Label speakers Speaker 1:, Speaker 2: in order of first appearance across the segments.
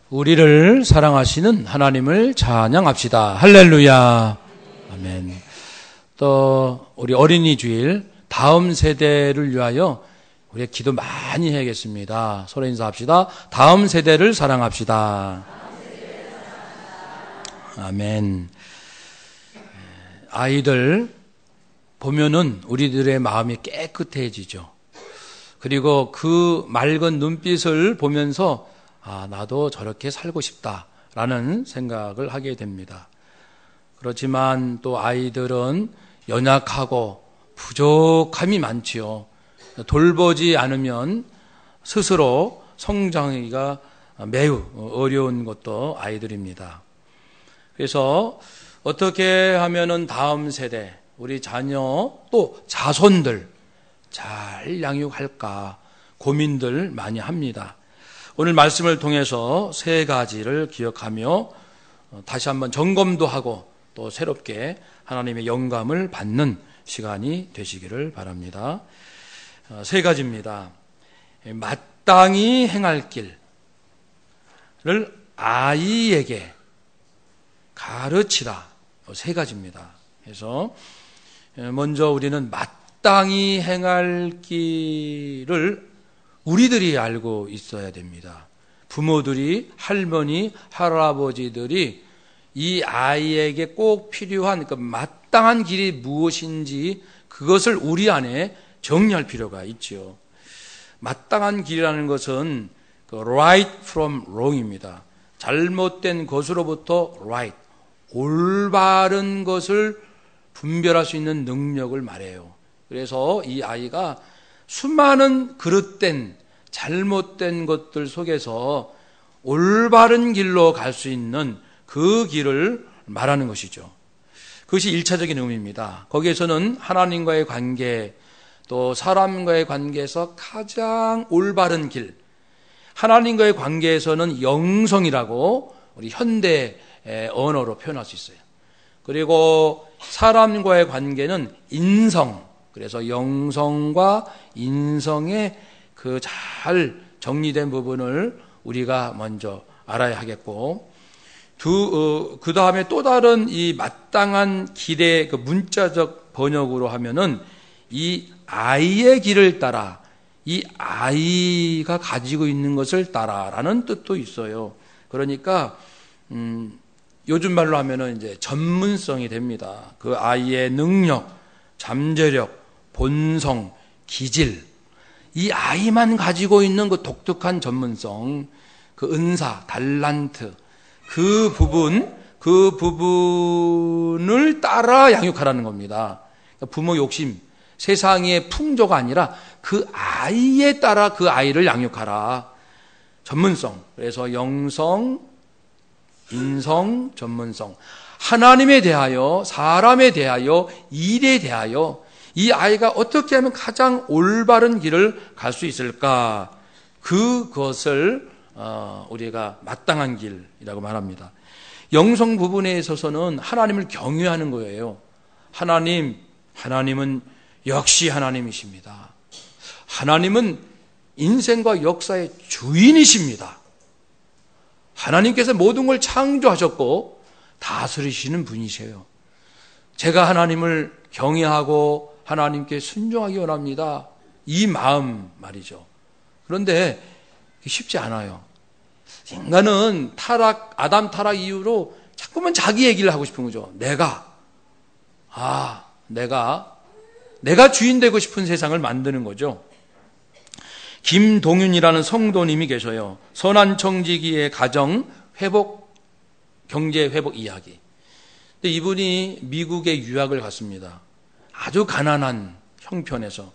Speaker 1: 우리를 사랑하시는 하나님을 찬양합시다. 할렐루야. 아멘. 또 우리 어린이 주일 다음 세대를 위하여 우리 기도 많이 해야겠습니다. 서로 인사합시다. 다음 세대를 사랑합시다. 아멘. 아이들 보면은 우리들의 마음이 깨끗해지죠. 그리고 그 맑은 눈빛을 보면서 나도 저렇게 살고 싶다라는 생각을 하게 됩니다. 그렇지만 또 아이들은 연약하고 부족함이 많지요. 돌보지 않으면 스스로 성장하기가 매우 어려운 것도 아이들입니다. 그래서 어떻게 하면은 다음 세대, 우리 자녀 또 자손들 잘 양육할까 고민들 많이 합니다. 오늘 말씀을 통해서 세 가지를 기억하며 다시 한번 점검도 하고 또 새롭게 하나님의 영감을 받는 시간이 되시기를 바랍니다. 세 가지입니다. 마땅히 행할 길을 아이에게 가르치라. 세 가지입니다. 그래서 먼저 우리는 마땅히 행할 길을 우리들이 알고 있어야 됩니다. 부모들이, 할머니, 할아버지들이 이 아이에게 꼭 필요한 그 마땅한 길이 무엇인지 그것을 우리 안에 정리할 필요가 있지요. 마땅한 길이라는 것은 그 right from wrong입니다. 잘못된 것으로부터 right, 올바른 것을 분별할 수 있는 능력을 말해요. 그래서 이 아이가 수많은 그릇된 잘못된 것들 속에서 올바른 길로 갈 수 있는 그 길을 말하는 것이죠. 그것이 1차적인 의미입니다. 거기에서는 하나님과의 관계, 또 사람과의 관계에서 가장 올바른 길, 하나님과의 관계에서는 영성이라고 우리 현대 언어로 표현할 수 있어요. 그리고 사람과의 관계는 인성, 그래서 영성과 인성의 그 잘 정리된 부분을 우리가 먼저 알아야 하겠고, 그 다음에 또 다른 이 마땅한 길의 그 문자적 번역으로 하면은 이 아이의 길을 따라, 이 아이가 가지고 있는 것을 따라라는 뜻도 있어요. 그러니까 요즘 말로 하면은 이제 전문성이 됩니다. 그 아이의 능력, 잠재력, 본성, 기질, 이 아이만 가지고 있는 그 독특한 전문성, 그 은사, 달란트, 그 부분을 따라 양육하라는 겁니다. 그러니까 부모 욕심, 세상의 풍조가 아니라 그 아이에 따라 그 아이를 양육하라. 전문성, 그래서 영성, 인성, 전문성, 하나님에 대하여, 사람에 대하여, 일에 대하여 이 아이가 어떻게 하면 가장 올바른 길을 갈 수 있을까? 그것을 우리가 마땅한 길이라고 말합니다. 영성 부분에 있어서는 하나님을 경외하는 거예요. 하나님은 역시 하나님이십니다. 하나님은 인생과 역사의 주인이십니다. 하나님께서 모든 걸 창조하셨고 다스리시는 분이세요. 제가 하나님을 경외하고 하나님께 순종하기 원합니다. 이 마음 말이죠. 그런데 쉽지 않아요. 인간은 아담 타락 이후로 자꾸만 자기 얘기를 하고 싶은 거죠. 내가 주인 되고 싶은 세상을 만드는 거죠. 김동윤이라는 성도님이 계셔요. 선한청지기의 가정 회복, 경제 회복 이야기. 근데 이분이 미국에 유학을 갔습니다. 아주 가난한 형편에서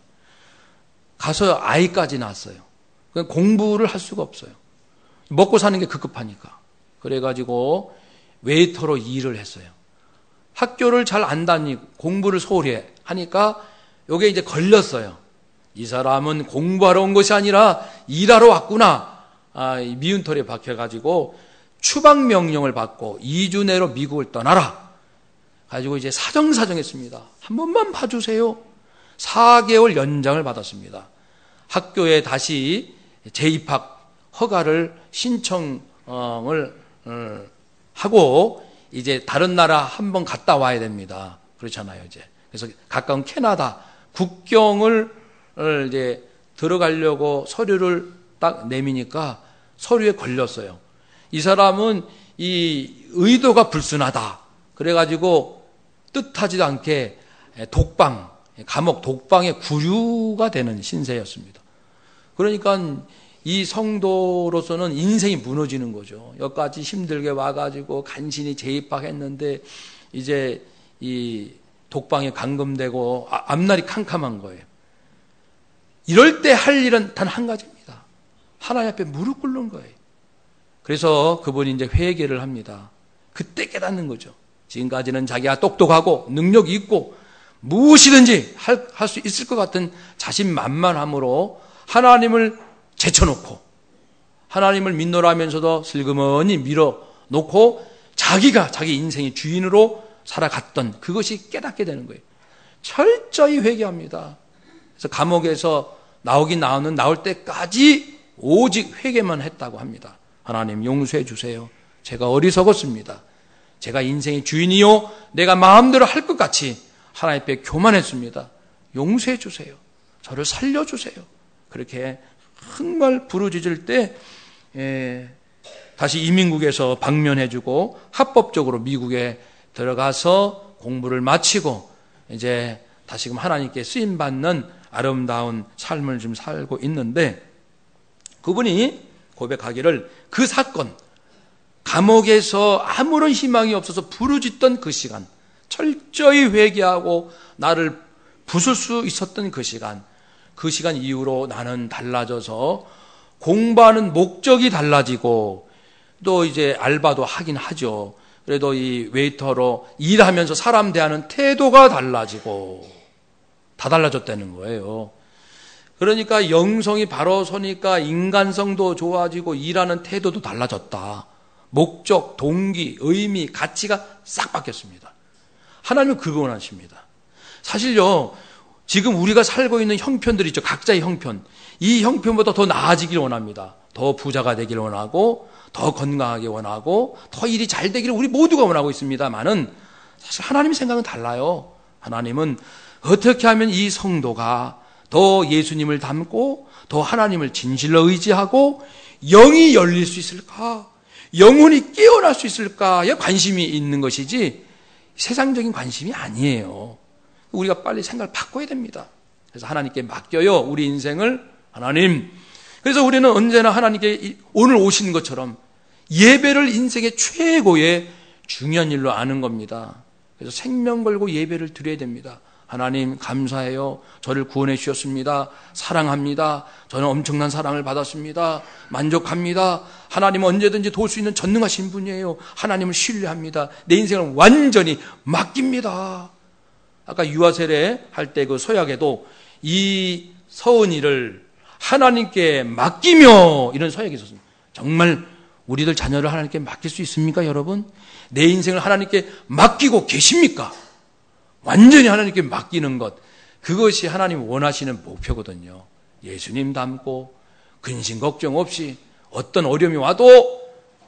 Speaker 1: 가서 아이까지 낳았어요. 공부를 할 수가 없어요. 먹고 사는 게 급급하니까. 그래가지고 웨이터로 일을 했어요. 학교를 잘 안 다니고 공부를 소홀히 하니까 요게 이제 걸렸어요. 이 사람은 공부하러 온 것이 아니라 일하러 왔구나. 미운 털에 박혀가지고 추방 명령을 받고 2주 내로 미국을 떠나라. 가지고 이제 사정했습니다. 한 번만 봐주세요. 4개월 연장을 받았습니다. 학교에 다시 재입학 허가를 신청을 하고 이제 다른 나라 한번 갔다 와야 됩니다. 그렇잖아요, 이제. 그래서 가까운 캐나다 국경을 이제 들어가려고 서류를 딱 내미니까 서류에 걸렸어요. 이 사람은 이 의도가 불순하다. 그래가지고 뜻하지도 않게 감옥 독방의 구류가 되는 신세였습니다. 그러니까 이 성도로서는 인생이 무너지는 거죠. 여기까지 힘들게 와가지고 간신히 재입학했는데 이제 이 독방에 감금되고 앞날이 캄캄한 거예요. 이럴 때 할 일은 단 한 가지입니다. 하나님 앞에 무릎 꿇는 거예요. 그래서 그분이 이제 회개를 합니다. 그때 깨닫는 거죠. 지금까지는 자기가 똑똑하고 능력이 있고 무엇이든지 할 수 있을 것 같은 자신만만함으로 하나님을 제쳐놓고 하나님을 믿노라 하면서도 슬그머니 밀어놓고 자기가 자기 인생의 주인으로 살아갔던 그것이 깨닫게 되는 거예요. 철저히 회개합니다. 그래서 감옥에서 나올 때까지 오직 회개만 했다고 합니다. 하나님 용서해 주세요. 제가 어리석었습니다. 제가 인생의 주인이요 내가 마음대로 할 것 같이 하나님 앞에 교만했습니다. 용서해 주세요. 저를 살려주세요. 그렇게 정말 부르짖을 때 다시 이민국에서 방면해주고 합법적으로 미국에 들어가서 공부를 마치고 이제 다시금 하나님께 쓰임받는 아름다운 삶을 좀 살고 있는데 그분이 고백하기를 그 사건 감옥에서 아무런 희망이 없어서 부르짖던 그 시간 철저히 회개하고 나를 부술 수 있었던 그 시간 이후로 나는 달라져서 공부하는 목적이 달라지고 또 이제 알바도 하긴 하죠. 그래도 이 웨이터로 일하면서 사람 대하는 태도가 달라지고 다 달라졌다는 거예요. 그러니까 영성이 바로 서니까 인간성도 좋아지고 일하는 태도도 달라졌다. 목적, 동기, 의미, 가치가 싹 바뀌었습니다. 하나님은 그거 원하십니다. 사실요, 지금 우리가 살고 있는 형편들이 있죠. 각자의 형편. 이 형편보다 더 나아지길 원합니다. 더 부자가 되길 원하고, 더 건강하게 원하고, 더 일이 잘 되기를 우리 모두가 원하고 있습니다만은 사실 하나님의 생각은 달라요. 하나님은 어떻게 하면 이 성도가 더 예수님을 닮고 더 하나님을 진실로 의지하고 영이 열릴 수 있을까? 영혼이 깨어날 수 있을까에 관심이 있는 것이지 세상적인 관심이 아니에요. 우리가 빨리 생각을 바꿔야 됩니다. 그래서 하나님께 맡겨요. 우리 인생을 하나님. 그래서 우리는 언제나 하나님께 오늘 오신 것처럼 예배를 인생의 최고의 중요한 일로 아는 겁니다. 그래서 생명 걸고 예배를 드려야 됩니다. 하나님 감사해요. 저를 구원해 주셨습니다. 사랑합니다. 저는 엄청난 사랑을 받았습니다. 만족합니다. 하나님은 언제든지 도울 수 있는 전능하신 분이에요. 하나님을 신뢰합니다. 내 인생을 완전히 맡깁니다. 아까 유아세례 할 때 그 서약에도 이 서은이를 하나님께 맡기며 이런 서약이 있었습니다. 정말 우리들 자녀를 하나님께 맡길 수 있습니까, 여러분? 내 인생을 하나님께 맡기고 계십니까? 완전히 하나님께 맡기는 것, 그것이 하나님 원하시는 목표거든요. 예수님 닮고 근심 걱정 없이 어떤 어려움이 와도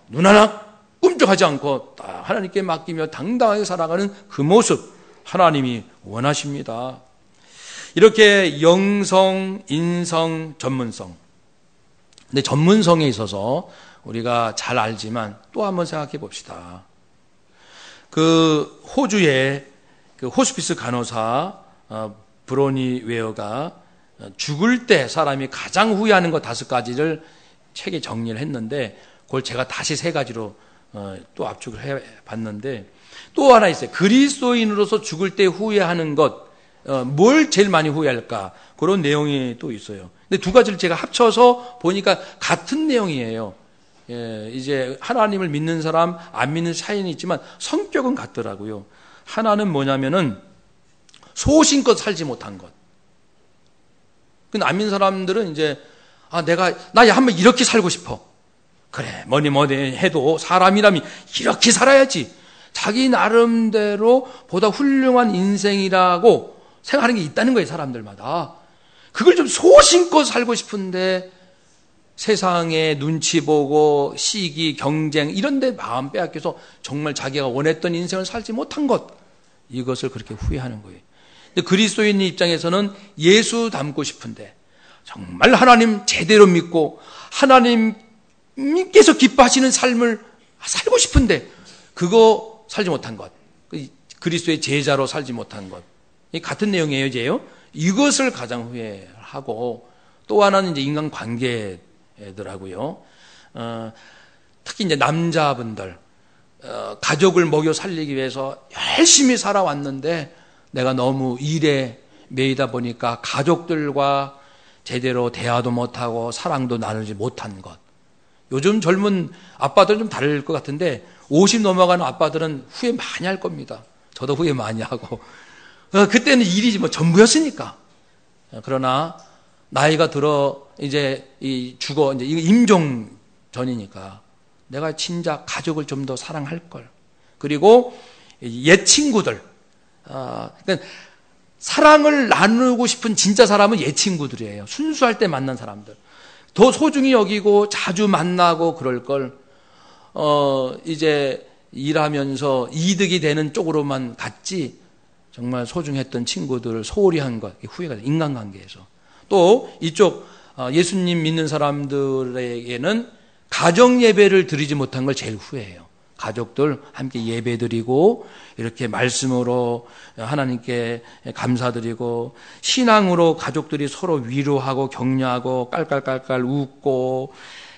Speaker 1: 눈 하나 꿈쩍하지 않고 다 하나님께 맡기며 당당하게 살아가는 그 모습 하나님이 원하십니다. 이렇게 영성, 인성, 전문성. 근데 전문성에 있어서 우리가 잘 알지만 또 한번 생각해 봅시다. 그 호주의 그 호스피스 간호사 브로니 웨어가 죽을 때 사람이 가장 후회하는 것 5가지를 책에 정리를 했는데 그걸 제가 다시 3가지로 또 압축을 해봤는데 또 하나 있어요. 그리스도인으로서 죽을 때 후회하는 것, 뭘 제일 많이 후회할까? 그런 내용이 또 있어요. 근데 2가지를 제가 합쳐서 보니까 같은 내용이에요. 이제 하나님을 믿는 사람, 안 믿는 차이는 있지만 성격은 같더라고요. 하나는 뭐냐면은 소신껏 살지 못한 것. 근데 안 믿는 사람들은 이제 나 한번 이렇게 살고 싶어. 그래, 뭐니 해도 사람이라면 이렇게 살아야지. 자기 나름대로 보다 훌륭한 인생이라고 생각하는 게 있다는 거예요, 사람들마다. 그걸 좀 소신껏 살고 싶은데 세상에 눈치 보고 시기, 경쟁 이런 데 마음 빼앗겨서 정말 자기가 원했던 인생을 살지 못한 것, 이것을 그렇게 후회하는 거예요. 근데 그리스도인 입장에서는 예수 닮고 싶은데 정말 하나님 제대로 믿고 하나님께서 기뻐하시는 삶을 살고 싶은데 그거 살지 못한 것, 그리스도의 제자로 살지 못한 것, 같은 내용이에요. 이제요. 이것을 가장 후회하고, 또 하나는 이제 인간관계더라고요. 특히 이제 남자분들, 가족을 먹여 살리기 위해서 열심히 살아왔는데 내가 너무 일에 매이다 보니까 가족들과 제대로 대화도 못하고 사랑도 나누지 못한 것. 요즘 젊은 아빠들은 좀 다를 것 같은데 50 넘어가는 아빠들은 후회 많이 할 겁니다. 저도 후회 많이 하고. 그때는 일이 뭐 전부였으니까. 그러나 나이가 들어 이제 죽어, 이제 임종 전이니까 내가 진짜 가족을 좀 더 사랑할 걸. 그리고 옛 친구들, 그러니까 사랑을 나누고 싶은 진짜 사람은 옛 친구들이에요. 순수할 때 만난 사람들. 더 소중히 여기고 자주 만나고 그럴 걸, 이제 일하면서 이득이 되는 쪽으로만 갔지, 정말 소중했던 친구들을 소홀히 한 것, 후회가 돼요. 인간관계에서. 또 이쪽 예수님 믿는 사람들에게는 가정 예배를 드리지 못한 걸 제일 후회해요. 가족들 함께 예배 드리고 이렇게 말씀으로 하나님께 감사드리고 신앙으로 가족들이 서로 위로하고 격려하고 깔깔깔깔 웃고,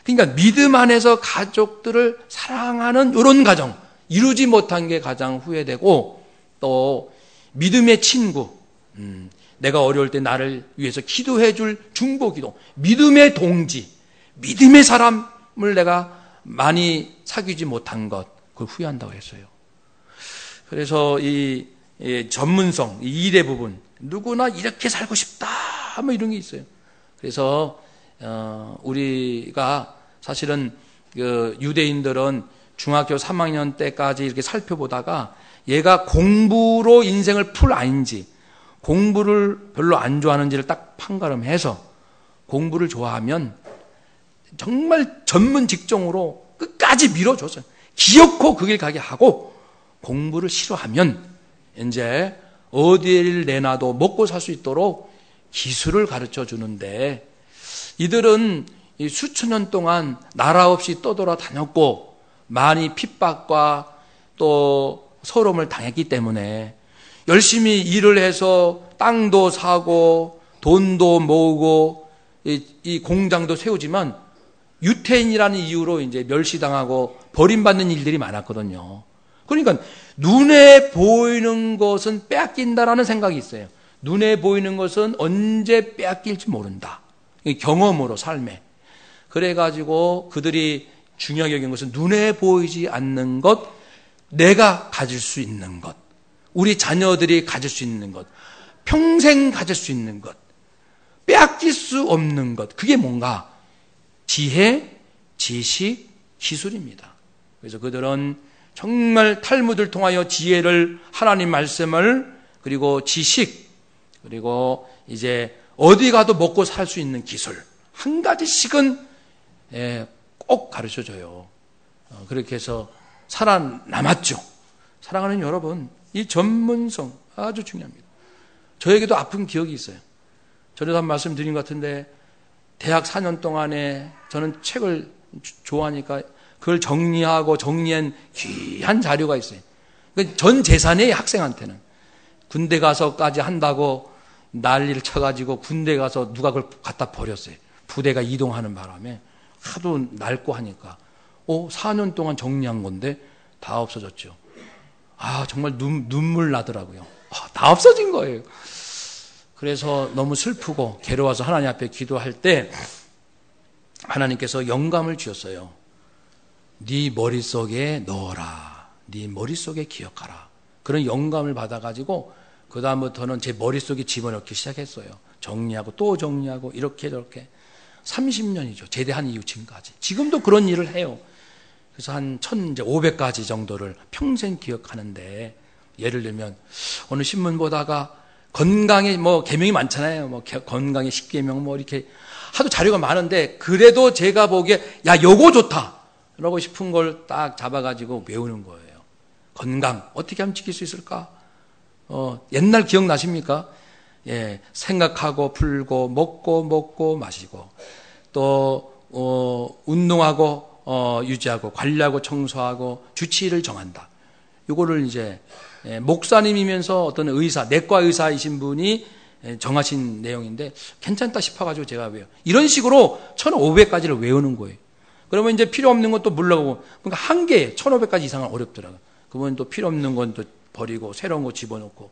Speaker 1: 그러니까 믿음 안에서 가족들을 사랑하는 이런 가정 이루지 못한 게 가장 후회되고, 또 믿음의 친구, 내가 어려울 때 나를 위해서 기도해 줄 중보기도, 믿음의 동지, 믿음의 사람을 내가 많이 사귀지 못한 것, 그걸 후회한다고 했어요. 그래서 이 전문성, 이 일의 부분, 누구나 이렇게 살고 싶다 뭐 이런 게 있어요. 그래서 우리가 사실은 그 유대인들은 중학교 3학년 때까지 이렇게 살펴보다가 얘가 공부로 인생을 풀 아인지 공부를 별로 안 좋아하는지를 딱 판가름해서 공부를 좋아하면 정말 전문 직종으로 끝까지 밀어줬어요. 기어코 그 길 가게 하고, 공부를 싫어하면 이제 어디를 내놔도 먹고 살 수 있도록 기술을 가르쳐 주는데, 이들은 수천 년 동안 나라 없이 떠돌아다녔고 많이 핍박과 또 서러움을 당했기 때문에 열심히 일을 해서 땅도 사고 돈도 모으고 이 공장도 세우지만 유태인이라는 이유로 이제 멸시당하고 버림받는 일들이 많았거든요. 그러니까 눈에 보이는 것은 빼앗긴다라는 생각이 있어요. 눈에 보이는 것은 언제 빼앗길지 모른다. 경험으로, 삶에. 그래가지고 그들이 중요하게 여긴 것은 눈에 보이지 않는 것, 내가 가질 수 있는 것, 우리 자녀들이 가질 수 있는 것, 평생 가질 수 있는 것, 빼앗길 수 없는 것, 그게 뭔가? 지혜, 지식, 기술입니다. 그래서 그들은 정말 탈무드를 통하여 지혜를, 하나님 말씀을, 그리고 지식, 그리고 이제 어디 가도 먹고 살 수 있는 기술, 한 가지씩은 꼭 가르쳐줘요. 그렇게 해서 살아남았죠. 사랑하는 여러분, 이 전문성 아주 중요합니다. 저에게도 아픈 기억이 있어요. 전에도 한 말씀 드린 것 같은데, 대학 4년 동안에 저는 책을 좋아하니까 그걸 정리하고 정리한 귀한 자료가 있어요. 전 재산이에요, 학생한테는. 군대 가서까지 한다고 난리를 쳐가지고 군대 가서 누가 그걸 갖다 버렸어요. 부대가 이동하는 바람에 하도 낡고 하니까 4년 동안 정리한 건데 다 없어졌죠. 정말 눈물 나더라고요. 다 없어진 거예요. 그래서 너무 슬프고 괴로워서 하나님 앞에 기도할 때 하나님께서 영감을 주셨어요. 네 머릿속에 넣어라. 네 머릿속에 기억하라. 그런 영감을 받아가지고 그 다음부터는 제 머릿속에 집어넣기 시작했어요. 정리하고 또 정리하고 이렇게 저렇게 30년이죠. 제대한 이후 지금까지. 지금도 그런 일을 해요. 그래서 한 1500가지 정도를 평생 기억하는데, 예를 들면 어느 신문 보다가 건강에 뭐 계명이 많잖아요. 뭐 건강의 10계명 뭐 이렇게 하도 자료가 많은데 그래도 제가 보기에 야 요거 좋다 라고 싶은 걸 딱 잡아가지고 외우는 거예요. 건강 어떻게 하면 지킬 수 있을까? 옛날 기억나십니까? 예, 생각하고 풀고 먹고 마시고 또 운동하고 유지하고 관리하고 청소하고 주치의를 정한다. 이거를 이제 목사님이면서 어떤 의사, 내과 의사이신 분이 정하신 내용인데 괜찮다 싶어가지고 제가 외워. 이런 식으로 1500가지를 외우는 거예요. 그러면 이제 필요 없는 것도 물러가고, 그러니까 한 개, 1500가지 이상은 어렵더라고요. 그러면 또 필요 없는 건 또 버리고 새로운 거 집어넣고.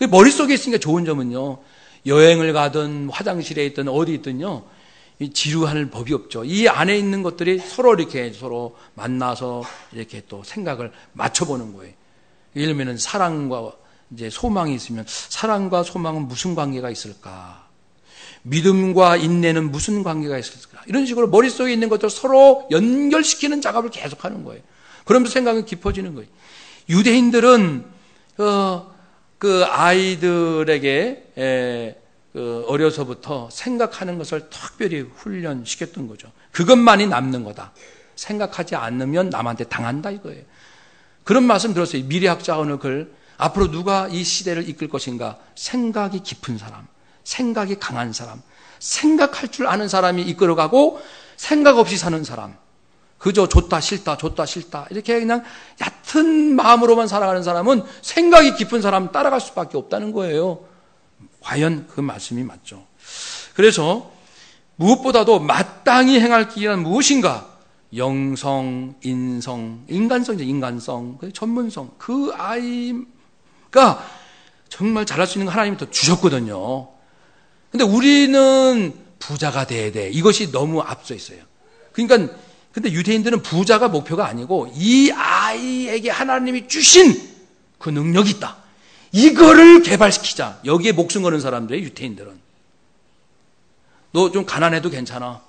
Speaker 1: 머릿속에 있으니까 좋은 점은요, 여행을 가든 화장실에 있든 어디 있든요, 지루할 법이 없죠. 이 안에 있는 것들이 서로 만나서 이렇게 또 생각을 맞춰보는 거예요. 예를 들면 사랑과 이제 소망이 있으면 사랑과 소망은 무슨 관계가 있을까? 믿음과 인내는 무슨 관계가 있을까? 이런 식으로 머릿속에 있는 것들 서로 연결시키는 작업을 계속하는 거예요. 그러면서 생각이 깊어지는 거예요. 유대인들은 그 아이들에게 어려서부터 생각하는 것을 특별히 훈련시켰던 거죠. 그것만이 남는 거다. 생각하지 않으면 남한테 당한다 이거예요. 그런 말씀 들었어요. 미래학자 어느 글. 앞으로 누가 이 시대를 이끌 것인가? 생각이 깊은 사람, 생각이 강한 사람, 생각할 줄 아는 사람이 이끌어가고 생각 없이 사는 사람, 그저 좋다 싫다 이렇게 그냥 얕은 마음으로만 살아가는 사람은 생각이 깊은 사람 따라갈 수밖에 없다는 거예요. 과연 그 말씀이 맞죠. 그래서 무엇보다도 마땅히 행할 길은 무엇인가? 영성, 인성, 인간성이죠. 인간성, 전문성. 그 아이가 정말 잘할 수 있는 거 하나님이 더 주셨거든요. 근데 우리는 부자가 돼야 돼. 이것이 너무 앞서 있어요. 그러니까 근데 유대인들은 부자가 목표가 아니고 이 아이에게 하나님이 주신 그 능력이 있다. 이거를 개발시키자. 여기에 목숨 거는 사람들이에요, 유대인들은. 너 좀 가난해도 괜찮아.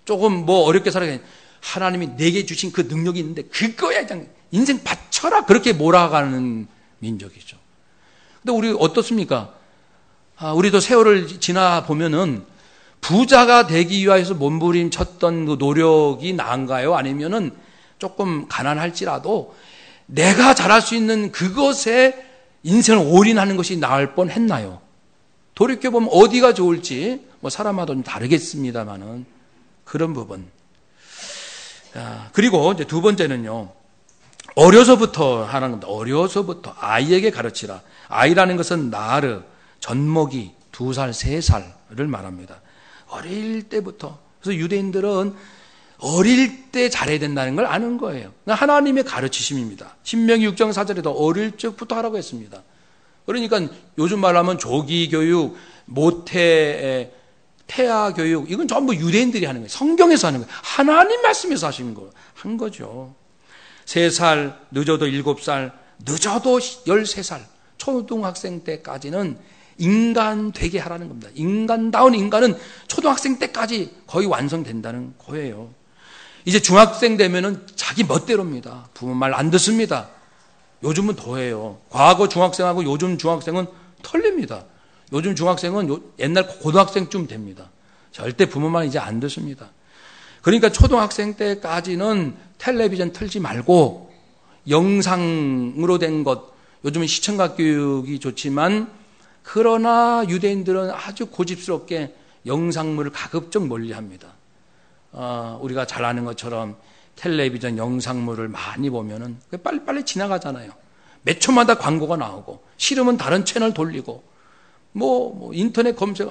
Speaker 1: 조금 뭐 어렵게 살아도 괜찮아. 하나님이 내게 주신 그 능력이 있는데 그거에 그냥 인생 바쳐라. 그렇게 몰아가는 민족이죠. 근데 우리 어떻습니까? 우리도 세월을 지나 보면은 부자가 되기 위해서 몸부림쳤던 그 노력이 나은가요? 아니면은 조금 가난할지라도 내가 잘할 수 있는 그것에 인생을 올인하는 것이 나을 뻔했나요? 돌이켜보면 어디가 좋을지 뭐 사람마다 좀 다르겠습니다만은 그런 부분. 그리고 이제 두 번째는요, 어려서부터 하는 겁니다. 어려서부터 아이에게 가르치라. 아이라는 것은 나르, 젖먹이 2살, 3살을 말합니다. 어릴 때부터. 그래서 유대인들은 어릴 때 잘해야 된다는 걸 아는 거예요. 하나님의 가르치심입니다. 신명기 6장 4절에도 어릴 적부터 하라고 했습니다. 그러니까 요즘 말하면 조기교육, 모태, 태아 교육, 이건 전부 유대인들이 하는 거예요. 성경에서 하는 거예요. 하나님 말씀에서 하시는 거예요. 한 거죠. 3살, 늦어도 7살, 늦어도 13살, 초등학생 때까지는 인간 되게 하라는 겁니다. 인간다운 인간은 초등학생 때까지 거의 완성된다는 거예요. 이제 중학생 되면은 자기 멋대로입니다. 부모 말 안 듣습니다. 요즘은 더해요. 과거 중학생하고 요즘 중학생은 틀립니다. 요즘 중학생은 옛날 고등학생쯤 됩니다. 절대 부모 말 이제 안 듣습니다. 그러니까 초등학생 때까지는 텔레비전 틀지 말고 영상으로 된 것, 요즘은 시청각 교육이 좋지만 그러나 유대인들은 아주 고집스럽게 영상물을 가급적 멀리합니다. 우리가 잘 아는 것처럼 텔레비전 영상물을 많이 보면은 빨리빨리 지나가잖아요. 몇 초마다 광고가 나오고 싫으면 다른 채널 돌리고 뭐 인터넷 검색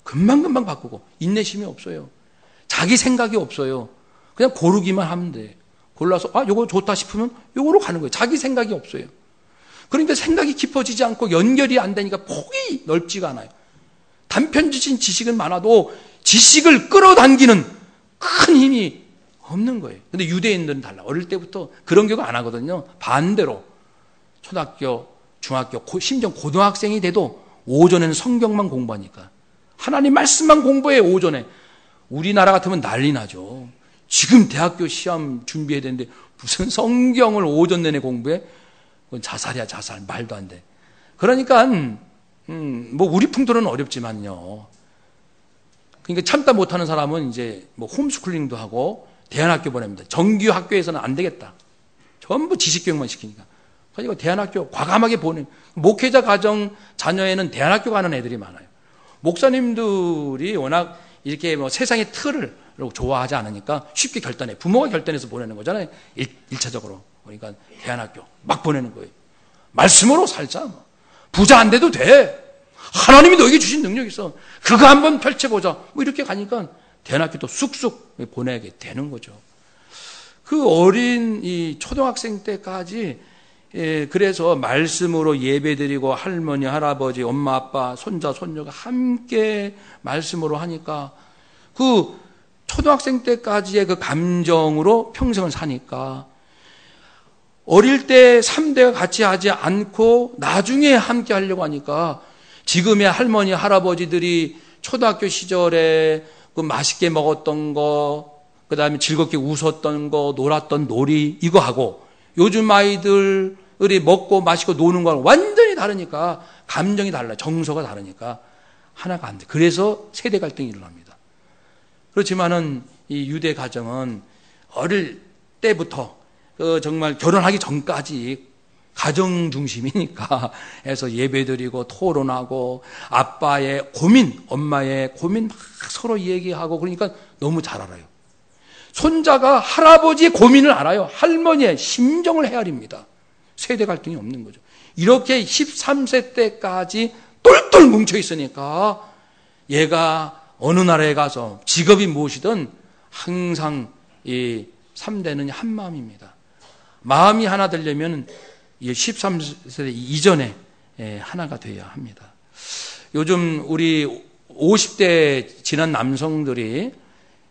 Speaker 1: 금방금방 바꾸고 인내심이 없어요. 자기 생각이 없어요. 그냥 고르기만 하면 돼. 골라서 요거 좋다 싶으면 요거로 가는 거예요. 자기 생각이 없어요. 그러니까 생각이 깊어지지 않고 연결이 안 되니까 폭이 넓지가 않아요. 단편지신 지식은 많아도 지식을 끌어당기는 큰 힘이 없는 거예요. 근데 유대인들은 달라. 어릴 때부터 그런 교육 안 하거든요. 반대로 초등학교, 중학교, 심지어 고등학생이 돼도 오전에는 성경만 공부하니까 하나님 말씀만 공부해. 오전에. 우리나라 같으면 난리 나죠. 지금 대학교 시험 준비해야 되는데 무슨 성경을 오전 내내 공부해? 그건 자살이야, 자살. 말도 안 돼. 그러니까 뭐 우리 풍토는 어렵지만요. 그러니까 참다 못하는 사람은 이제 뭐 홈스쿨링도 하고 대안학교 보냅니다. 정규 학교에서는 안 되겠다. 전부 지식교육만 시키니까. 그러니까 대안학교 과감하게 보내. 목회자 가정 자녀에는 대안학교 가는 애들이 많아요. 목사님들이 워낙 이렇게 뭐 세상의 틀을 좋아하지 않으니까 쉽게 결단해. 부모가 결단해서 보내는 거잖아요. 1차적으로. 그러니까 대안학교 막 보내는 거예요. 말씀으로 살자. 부자 안 돼도 돼. 하나님이 너에게 주신 능력이 있어. 그거 한번 펼쳐보자. 뭐 이렇게 가니까 대안학교도 쑥쑥 보내게 되는 거죠. 그 어린 이 초등학생 때까지 그래서 말씀으로 예배드리고 할머니, 할아버지, 엄마, 아빠, 손자, 손녀가 함께 말씀으로 하니까 그 초등학생 때까지의 그 감정으로 평생을 사니까 어릴 때 3대가 같이 하지 않고 나중에 함께 하려고 하니까 지금의 할머니, 할아버지들이 초등학교 시절에 그 맛있게 먹었던 거, 그 다음에 즐겁게 웃었던 거, 놀았던 놀이, 이거 하고 요즘 아이들이 먹고 마시고 노는 거랑 완전히 다르니까 감정이 달라요. 정서가 다르니까 하나가 안 돼. 그래서 세대 갈등이 일어납니다. 그렇지만은 이 유대 가정은 어릴 때부터 정말 결혼하기 전까지 가정 중심이니까 해서 예배드리고 토론하고 아빠의 고민, 엄마의 고민 막 서로 얘기하고 그러니까 너무 잘 알아요. 손자가 할아버지의 고민을 알아요. 할머니의 심정을 헤아립니다. 세대 갈등이 없는 거죠. 이렇게 13세 때까지 똘똘 뭉쳐 있으니까 얘가 어느 나라에 가서 직업이 무엇이든 항상 이 3대는 한 마음입니다. 마음이 하나 되려면 13세 이전에 하나가 되어야 합니다. 요즘 우리 50대 지난 남성들이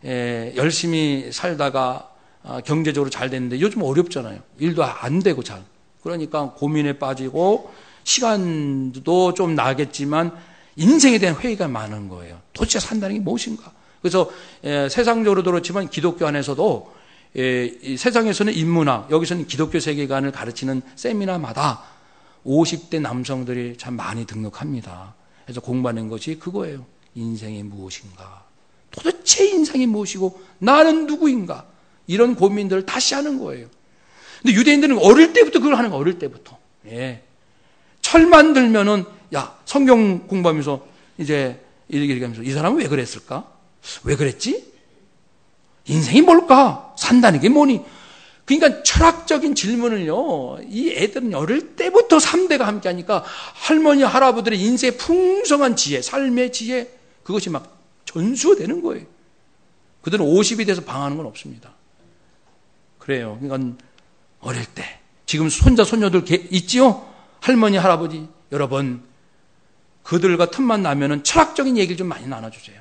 Speaker 1: 열심히 살다가 경제적으로 잘 됐는데 요즘 어렵잖아요. 일도 안 되고 잘. 그러니까 고민에 빠지고 시간도 좀 나겠지만 인생에 대한 회의가 많은 거예요. 도대체 산다는 게 무엇인가? 그래서 세상적으로도 그렇지만 기독교 안에서도 이 세상에서는 인문학, 여기서는 기독교 세계관을 가르치는 세미나마다 50대 남성들이 참 많이 등록합니다. 그래서 공부하는 것이 그거예요. 인생이 무엇인가? 도대체 인생이 무엇이고 나는 누구인가? 이런 고민들을 다시 하는 거예요. 근데 유대인들은 어릴 때부터 그걸 하는 거예요. 어릴 때부터. 예. 철만 들면은 야 성경 공부하면서 이제 이렇게 하면서 이 사람은 왜 그랬을까? 왜 그랬지? 인생이 뭘까? 산다는 게 뭐니? 그러니까 철학적인 질문을요, 이 애들은 어릴 때부터 3대가 함께 하니까 할머니, 할아버지들의 인생의 풍성한 지혜, 삶의 지혜, 그것이 막 전수가 되는 거예요. 그들은 50이 돼서 방황하는 건 없습니다. 그래요. 그러니까 어릴 때, 지금 손자, 손녀들 있지요? 할머니, 할아버지, 여러분, 그들과 틈만 나면은 철학적인 얘기를 좀 많이 나눠주세요.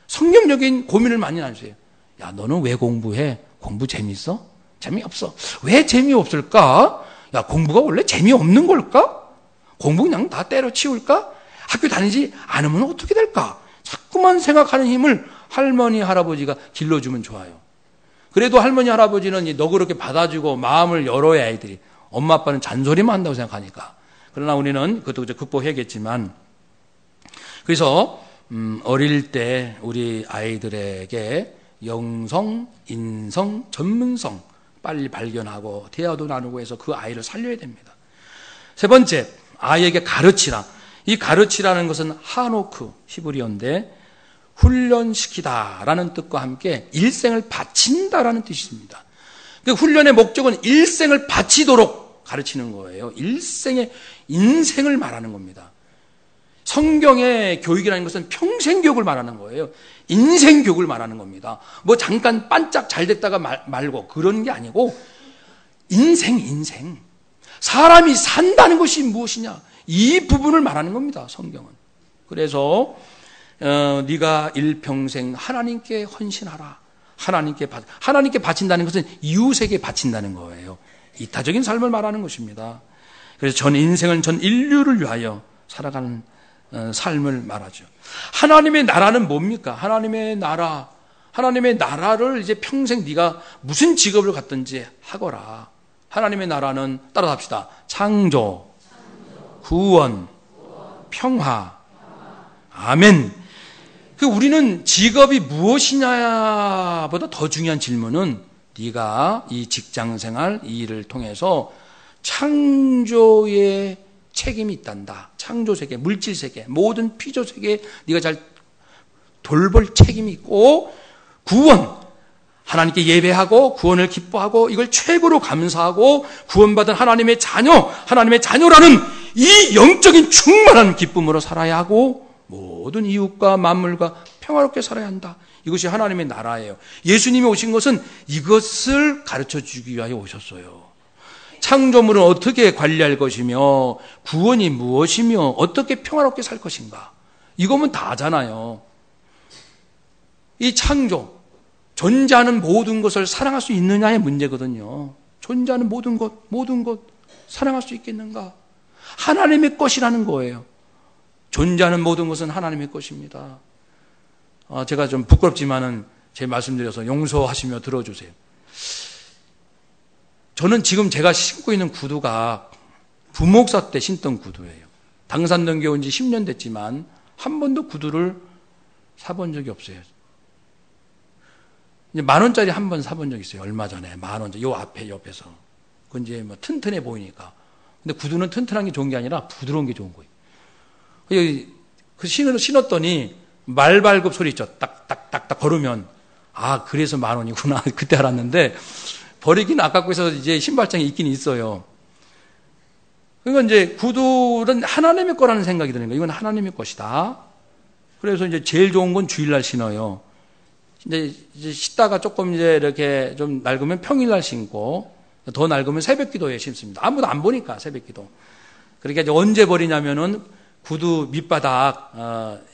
Speaker 1: 성경적인 고민을 많이 나눠주세요. 야, 너는 왜 공부해? 공부 재밌어? 재미없어. 왜 재미없을까? 야, 공부가 원래 재미없는 걸까? 공부 그냥 다 때려치울까? 학교 다니지 않으면 어떻게 될까? 자꾸만 생각하는 힘을 할머니, 할아버지가 길러주면 좋아요. 그래도 할머니, 할아버지는 너그럽게 받아주고 마음을 열어야 아이들이. 엄마, 아빠는 잔소리만 한다고 생각하니까. 그러나 우리는 그것도 이제 극복해야겠지만. 그래서, 어릴 때 우리 아이들에게 영성, 인성, 전문성 빨리 발견하고 대화도 나누고 해서 그 아이를 살려야 됩니다. 세 번째, 아이에게 가르치라. 이 가르치라는 것은 하노크 히브리어인데 훈련시키다라는 뜻과 함께 일생을 바친다라는 뜻이 있습니다. 그 훈련의 목적은 일생을 바치도록 가르치는 거예요. 일생의 인생을 말하는 겁니다. 성경의 교육이라는 것은 평생 교육을 말하는 거예요. 인생 교육을 말하는 겁니다. 뭐 잠깐 반짝 잘 됐다가 말고 그런 게 아니고 인생. 사람이 산다는 것이 무엇이냐? 이 부분을 말하는 겁니다. 성경은. 그래서 네가 일평생 하나님께 헌신하라. 하나님께 바친다는 것은 이웃에게 바친다는 거예요. 이타적인 삶을 말하는 것입니다. 그래서 전 인생은 전 인류를 위하여 살아가는 삶을 말하죠. 하나님의 나라는 뭡니까? 하나님의 나라를 이제 평생 네가 무슨 직업을 갖든지 하거라. 하나님의 나라는 따라합시다. 창조, 구원, 평화, 아멘. 우리는 직업이 무엇이냐보다 더 중요한 질문은 네가 이 직장생활, 이 일을 통해서 창조의 책임이 있단다. 창조세계, 물질세계, 모든 피조세계에 네가 잘 돌볼 책임이 있고, 구원, 하나님께 예배하고 구원을 기뻐하고 이걸 최고로 감사하고 구원받은 하나님의 자녀라는 이 영적인 충만한 기쁨으로 살아야 하고, 모든 이웃과 만물과 평화롭게 살아야 한다. 이것이 하나님의 나라예요. 예수님이 오신 것은 이것을 가르쳐 주기 위하여 오셨어요. 창조물은 어떻게 관리할 것이며 구원이 무엇이며 어떻게 평화롭게 살 것인가, 이거면 다잖아요. 이 창조, 존재하는 모든 것을 사랑할 수 있느냐의 문제거든요. 존재하는 모든 것 사랑할 수 있겠는가? 하나님의 것이라는 거예요. 존재하는 모든 것은 하나님의 것입니다. 제가 좀 부끄럽지만은 제 말씀드려서 용서하시며 들어주세요. 저는 지금 제가 신고 있는 구두가 부목사 때 신던 구두예요. 당산동교회 온 지 10년 됐지만 한 번도 구두를 사본 적이 없어요. 이제 10,000원짜리 한 번 사본 적 있어요. 얼마 전에 10,000원짜리 요 앞에 옆에서. 그건 이제 뭐 튼튼해 보이니까. 근데 구두는 튼튼한 게 좋은 게 아니라 부드러운 게 좋은 거예요. 그 신었더니 말발굽 소리 있죠. 딱딱딱딱 걸으면 그래서 10,000원이구나 그때 알았는데, 버리긴 아깝고 해서 이제 신발장에 있긴 있어요. 그러니까 이제 구두는 하나님의 거라는 생각이 드는 거예요. 이건 하나님의 것이다. 그래서 이제 제일 좋은 건 주일날 신어요. 이제 신다가 조금 이제 이렇게 좀 낡으면 평일날 신고, 더 낡으면 새벽기도에 신습니다. 아무도 안 보니까 새벽기도. 그러니까 이제 언제 버리냐면은 구두 밑바닥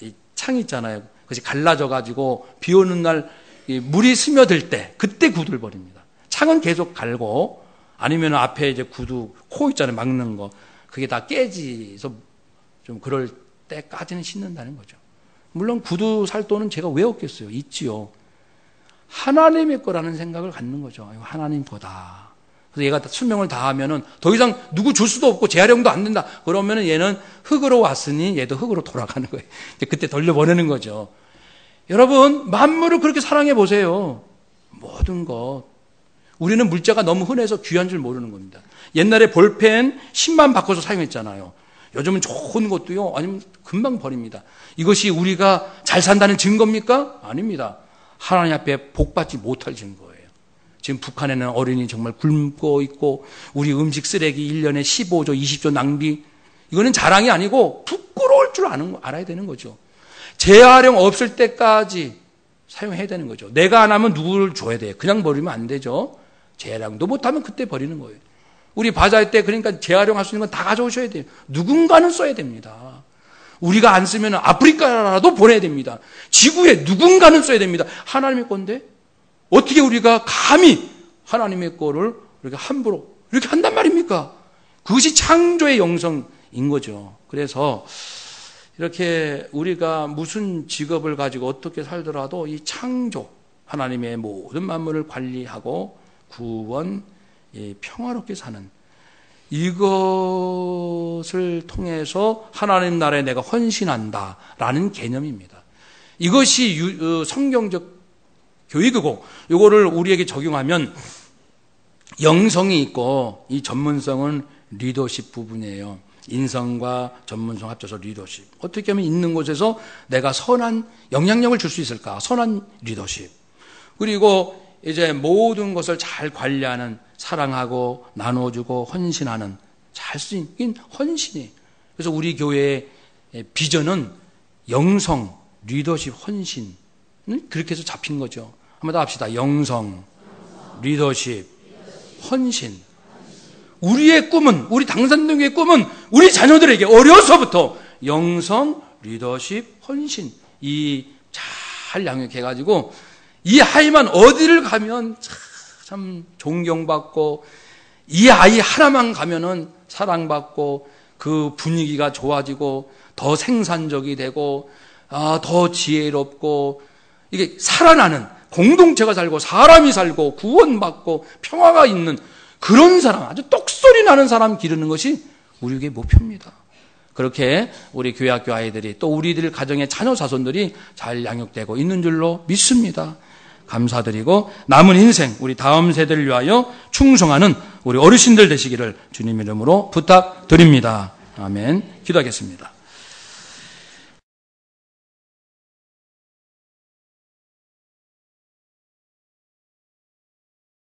Speaker 1: 이 창 있잖아요. 그것이 갈라져 가지고 비 오는 날 물이 스며들 때 그때 구두를 버립니다. 창은 계속 갈고, 아니면 앞에 이제 구두 코 있잖아요. 막는 거. 그게 다 깨지서 좀 그럴 때까지는 신는다는 거죠. 물론 구두 살 돈은 제가 왜 없겠어요? 있지요. 하나님의 거라는 생각을 갖는 거죠. 하나님 거다. 그래서 얘가 수명을 다하면은 더 이상 누구 줄 수도 없고 재활용도 안 된다. 그러면은 얘는 흙으로 왔으니 얘도 흙으로 돌아가는 거예요. 이제 그때 돌려보내는 거죠. 여러분, 만물을 그렇게 사랑해 보세요. 모든 것. 우리는 물자가 너무 흔해서 귀한 줄 모르는 겁니다. 옛날에 볼펜 10만 바꿔서 사용했잖아요. 요즘은 좋은 것도요, 아니면 금방 버립니다. 이것이 우리가 잘 산다는 증거입니까? 아닙니다. 하나님 앞에 복받지 못할 증거예요. 지금 북한에는 어린이 정말 굶고 있고, 우리 음식 쓰레기 1년에 15조, 20조 낭비. 이거는 자랑이 아니고 부끄러울 줄 알아야 되는 거죠. 재활용 없을 때까지 사용해야 되는 거죠. 내가 안 하면 누구를 줘야 돼요. 그냥 버리면 안 되죠. 재활용도 못하면 그때 버리는 거예요. 우리 바자회 때 그러니까 재활용할 수 있는 건 다 가져오셔야 돼요. 누군가는 써야 됩니다. 우리가 안 쓰면 아프리카라도 보내야 됩니다. 지구에 누군가는 써야 됩니다. 하나님의 건데 어떻게 우리가 감히 하나님의 거를 이렇게 함부로 이렇게 한단 말입니까? 그것이 창조의 영성인 거죠. 그래서 이렇게 우리가 무슨 직업을 가지고 어떻게 살더라도 이 창조, 하나님의 모든 만물을 관리하고 구원, 평화롭게 사는 이것을 통해서 하나님 나라에 내가 헌신한다라는 개념입니다. 이것이 성경적 교육이고, 이거를 우리에게 적용하면 영성이 있고, 이 전문성은 리더십 부분이에요. 인성과 전문성 합쳐서 리더십. 어떻게 하면 있는 곳에서 내가 선한 영향력을 줄 수 있을까? 선한 리더십. 그리고 이제 모든 것을 잘 관리하는, 사랑하고 나눠주고 헌신하는, 잘 수 있는 헌신이. 그래서 우리 교회의 비전은 영성, 리더십, 헌신은 그렇게 해서 잡힌 거죠. 한번 더 합시다. 영성, 리더십, 헌신. 우리의 꿈은, 우리 당산동교의 꿈은 우리 자녀들에게 어려서부터 영성, 리더십, 헌신 이 잘 양육해가지고 이 아이만 어디를 가면 참 존경받고, 이 아이 하나만 가면은 사랑받고 그 분위기가 좋아지고 더 생산적이 되고 더 지혜롭고, 이게 살아나는 공동체가 살고 사람이 살고 구원받고 평화가 있는 그런 사람, 아주 똑소리 나는 사람 기르는 것이 우리 교회의 목표입니다. 그렇게 우리 교회학교 아이들이 또 우리들 가정의 자녀 자손들이 잘 양육되고 있는 줄로 믿습니다. 감사드리고 남은 인생 우리 다음 세대를 위하여 충성하는 우리 어르신들 되시기를 주님 이름으로 부탁드립니다. 아멘. 기도하겠습니다.